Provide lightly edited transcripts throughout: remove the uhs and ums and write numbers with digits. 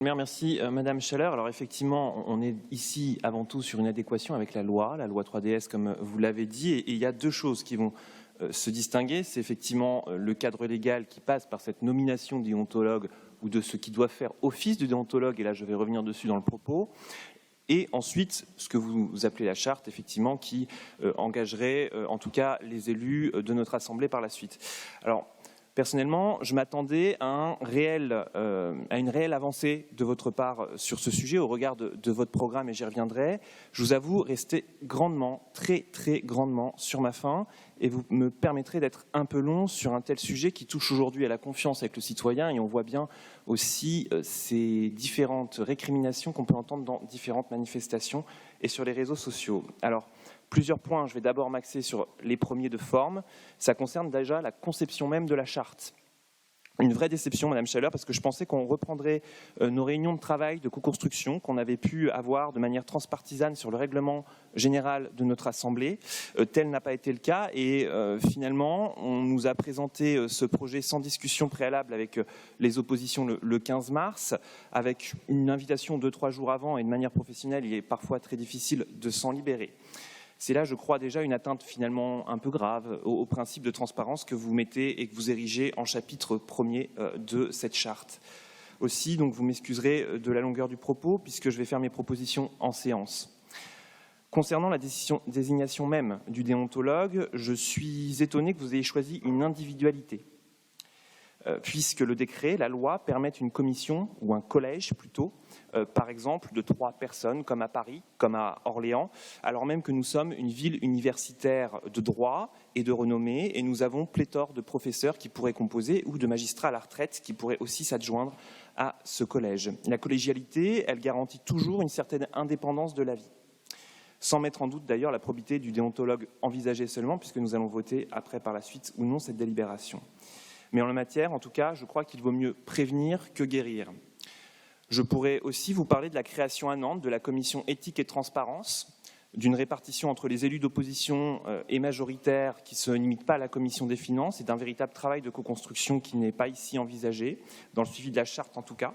Merci Madame Schaller. Alors effectivement, on est ici avant tout sur une adéquation avec la loi 3DS comme vous l'avez dit, et il y a deux choses qui vont se distinguer. C'est effectivement le cadre légal qui passe par cette nomination de déontologue ou de ceux qui doivent faire office de déontologue, et là je vais revenir dessus dans le propos. Et ensuite, ce que vous appelez la charte, effectivement, qui engagerait en tout cas les élus de notre Assemblée par la suite. Alors, personnellement, je m'attendais à une réelle avancée de votre part sur ce sujet au regard de votre programme, et j'y reviendrai. Je vous avoue rester grandement, très grandement sur ma faim, et vous me permettrez d'être un peu long sur un tel sujet qui touche aujourd'hui à la confiance avec le citoyen, et on voit bien aussi ces différentes récriminations qu'on peut entendre dans différentes manifestations et sur les réseaux sociaux. Alors, plusieurs points, je vais d'abord m'axer sur les premiers de forme. Ça concerne déjà la conception même de la charte. Une vraie déception, Madame Schaller, parce que je pensais qu'on reprendrait nos réunions de travail, de co-construction qu'on avait pu avoir de manière transpartisane sur le règlement général de notre Assemblée. Tel n'a pas été le cas, et finalement, on nous a présenté ce projet sans discussion préalable avec les oppositions le 15 mars, avec une invitation 2-3 jours avant, et de manière professionnelle, il est parfois très difficile de s'en libérer. C'est là, je crois, déjà une atteinte finalement un peu grave au principe de transparence que vous mettez et que vous érigez en chapitre premier de cette charte. Aussi, donc, vous m'excuserez de la longueur du propos, puisque je vais faire mes propositions en séance. Concernant la désignation même du déontologue, je suis étonné que vous ayez choisi une individualité, puisque le décret, la loi, permettent une commission, ou un collège plutôt, par exemple de 3 personnes, comme à Paris, comme à Orléans, alors même que nous sommes une ville universitaire de droit et de renommée, et nous avons pléthore de professeurs qui pourraient composer, ou de magistrats à la retraite qui pourraient aussi s'adjoindre à ce collège. La collégialité, elle garantit toujours une certaine indépendance de l'avis, sans mettre en doute d'ailleurs la probité du déontologue envisagé seulement, puisque nous allons voter après par la suite ou non cette délibération. Mais en la matière, en tout cas, je crois qu'il vaut mieux prévenir que guérir. Je pourrais aussi vous parler de la création à Nantes de la commission éthique et transparence, d'une répartition entre les élus d'opposition et majoritaires qui ne se limite pas à la commission des finances, et d'un véritable travail de co-construction qui n'est pas ici envisagé, dans le suivi de la charte en tout cas.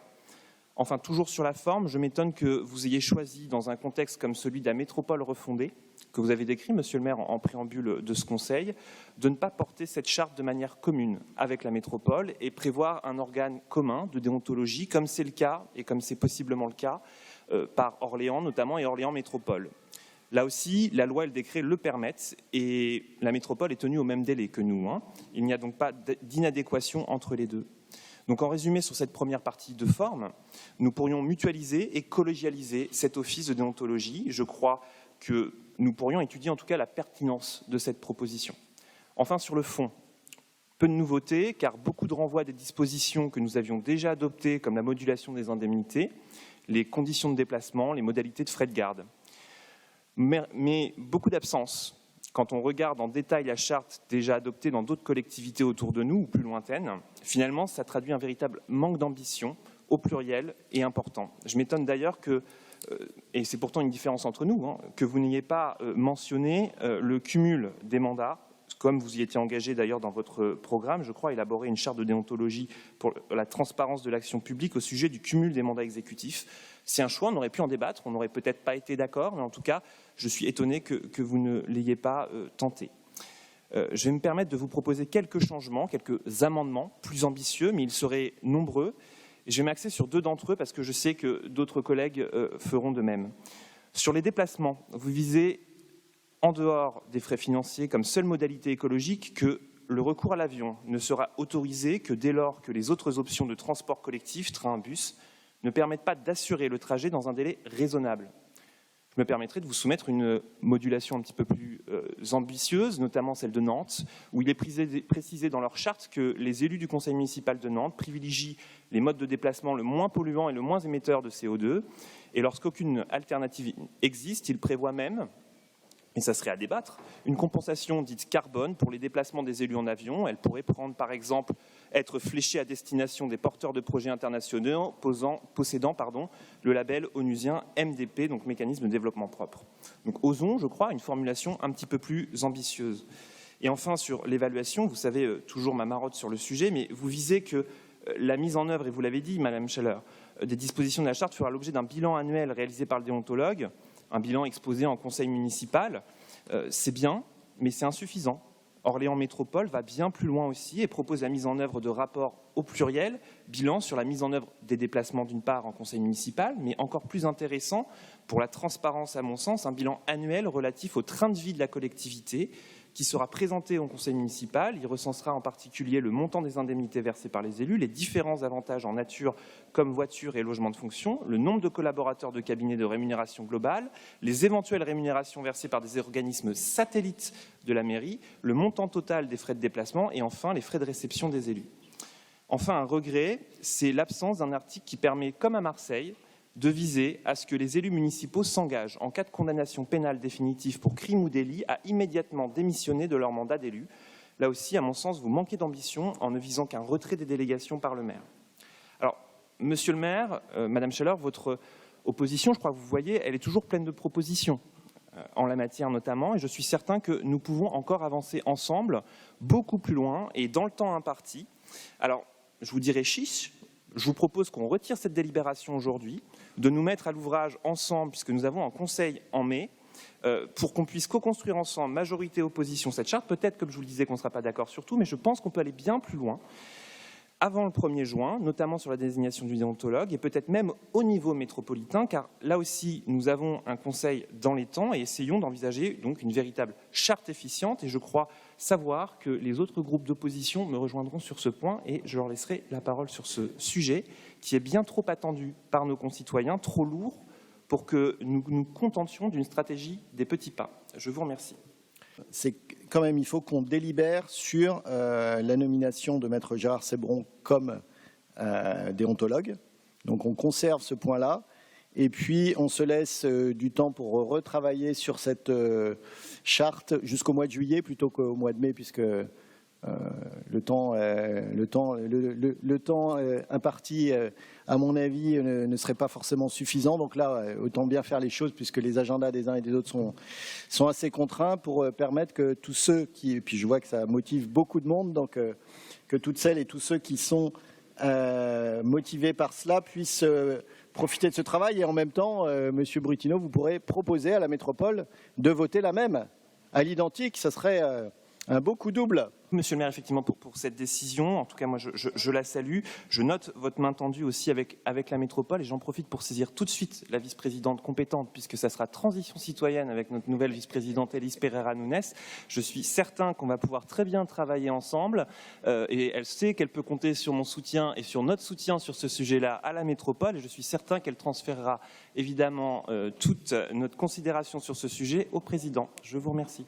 Enfin, toujours sur la forme, je m'étonne que vous ayez choisi, dans un contexte comme celui de la métropole refondée, que vous avez décrit, Monsieur le maire, en préambule de ce Conseil, de ne pas porter cette charte de manière commune avec la métropole et prévoir un organe commun de déontologie, comme c'est le cas, et comme c'est possiblement le cas, par Orléans notamment, et Orléans Métropole. Là aussi, la loi et le décret le permettent, et la métropole est tenue au même délai que nous. Il n'y a donc pas d'inadéquation entre les deux. Donc en résumé, sur cette première partie de forme, nous pourrions mutualiser et collégialiser cet office de déontologie. Je crois que nous pourrions étudier en tout cas la pertinence de cette proposition. Enfin, sur le fond, peu de nouveautés, car beaucoup de renvois à des dispositions que nous avions déjà adoptées, comme la modulation des indemnités, les conditions de déplacement, les modalités de frais de garde. Mais beaucoup d'absences. Quand on regarde en détail la charte déjà adoptée dans d'autres collectivités autour de nous ou plus lointaines, finalement, ça traduit un véritable manque d'ambition, au pluriel et important. Je m'étonne d'ailleurs que, et c'est pourtant une différence entre nous, que vous n'ayez pas mentionné le cumul des mandats, comme vous y étiez engagé d'ailleurs dans votre programme, je crois, élaborer une charte de déontologie pour la transparence de l'action publique au sujet du cumul des mandats exécutifs. C'est un choix, on aurait pu en débattre, on n'aurait peut-être pas été d'accord, mais en tout cas, je suis étonné que vous ne l'ayez pas tenté. Je vais me permettre de vous proposer quelques changements, quelques amendements plus ambitieux, mais ils seraient nombreux. Je vais m'axer sur 2 d'entre eux parce que je sais que d'autres collègues feront de même. Sur les déplacements, vous visez, en dehors des frais financiers, comme seule modalité écologique, que le recours à l'avion ne sera autorisé que dès lors que les autres options de transport collectif, train, bus, ne permettent pas d'assurer le trajet dans un délai raisonnable. Je me permettrai de vous soumettre une modulation un petit peu plus ambitieuse, notamment celle de Nantes, où il est précisé dans leur charte que les élus du conseil municipal de Nantes privilégient les modes de déplacement le moins polluants et le moins émetteurs de CO2. Et lorsqu'aucune alternative existe, ils prévoient même, et ça serait à débattre, une compensation dite carbone pour les déplacements des élus en avion. Elle pourrait prendre, par exemple, être fléchée à destination des porteurs de projets internationaux possédant le label onusien MDP, donc Mécanisme de développement propre. Donc osons, je crois, une formulation un petit peu plus ambitieuse. Et enfin, sur l'évaluation, vous savez toujours ma marotte sur le sujet, mais vous visez que la mise en œuvre, et vous l'avez dit, Madame Schaller, des dispositions de la charte fera l'objet d'un bilan annuel réalisé par le déontologue, un bilan exposé en conseil municipal. C'est bien, mais c'est insuffisant. Orléans Métropole va bien plus loin aussi et propose la mise en œuvre de rapports au pluriel, bilan sur la mise en œuvre des déplacements d'une part en conseil municipal, mais encore plus intéressant pour la transparence à mon sens, un bilan annuel relatif au train de vie de la collectivité qui sera présenté au conseil municipal. Il recensera en particulier le montant des indemnités versées par les élus, les différents avantages en nature comme voiture et logement de fonction, le nombre de collaborateurs de cabinet de rémunération globale, les éventuelles rémunérations versées par des organismes satellites de la mairie, le montant total des frais de déplacement et enfin les frais de réception des élus. Enfin, un regret, c'est l'absence d'un article qui permet, comme à Marseille, de viser à ce que les élus municipaux s'engagent, en cas de condamnation pénale définitive pour crime ou délit, à immédiatement démissionner de leur mandat d'élu. Là aussi, à mon sens, vous manquez d'ambition en ne visant qu'un retrait des délégations par le maire. Alors, monsieur le maire, madame Scheller, votre opposition, je crois que vous voyez, elle est toujours pleine de propositions en la matière notamment, et je suis certain que nous pouvons encore avancer ensemble beaucoup plus loin et dans le temps imparti. Alors, je vous dirai chiche. Je vous propose qu'on retire cette délibération aujourd'hui, de nous mettre à l'ouvrage ensemble, puisque nous avons un conseil en mai, pour qu'on puisse co-construire ensemble, majorité, opposition, cette charte. Peut-être, comme je vous le disais, qu'on ne sera pas d'accord sur tout, mais je pense qu'on peut aller bien plus loin avant le 1er juin, notamment sur la désignation du déontologue, et peut-être même au niveau métropolitain, car là aussi, nous avons un conseil dans les temps, et essayons d'envisager donc une véritable charte efficiente, et je crois savoir que les autres groupes d'opposition me rejoindront sur ce point, et je leur laisserai la parole sur ce sujet, qui est bien trop attendu par nos concitoyens, trop lourd pour que nous nous contentions d'une stratégie des petits pas. Je vous remercie. C'est quand même, il faut qu'on délibère sur la nomination de maître Gérard Sebron comme déontologue. Donc on conserve ce point-là. Et puis on se laisse du temps pour retravailler sur cette charte jusqu'au mois de juillet plutôt qu'au mois de mai, puisque le temps imparti, à mon avis, ne serait pas forcément suffisant. Donc là, autant bien faire les choses, puisque les agendas des uns et des autres sont assez contraints, pour permettre que tous ceux qui, et puis je vois que ça motive beaucoup de monde, donc que toutes celles et tous ceux qui sont motivés par cela puissent profiter de ce travail. Et en même temps, Monsieur Brutino, vous pourrez proposer à la métropole de voter la même, à l'identique. Ça serait un beau coup double. Monsieur le maire, effectivement, pour cette décision, en tout cas, moi, je la salue. Je note votre main tendue aussi avec la métropole et j'en profite pour saisir tout de suite la vice-présidente compétente, puisque ça sera transition citoyenne avec notre nouvelle vice-présidente Élise Pereira-Nunes. Je suis certain qu'on va pouvoir très bien travailler ensemble et elle sait qu'elle peut compter sur mon soutien et sur notre soutien sur ce sujet-là à la métropole, et je suis certain qu'elle transférera évidemment toute notre considération sur ce sujet au président. Je vous remercie.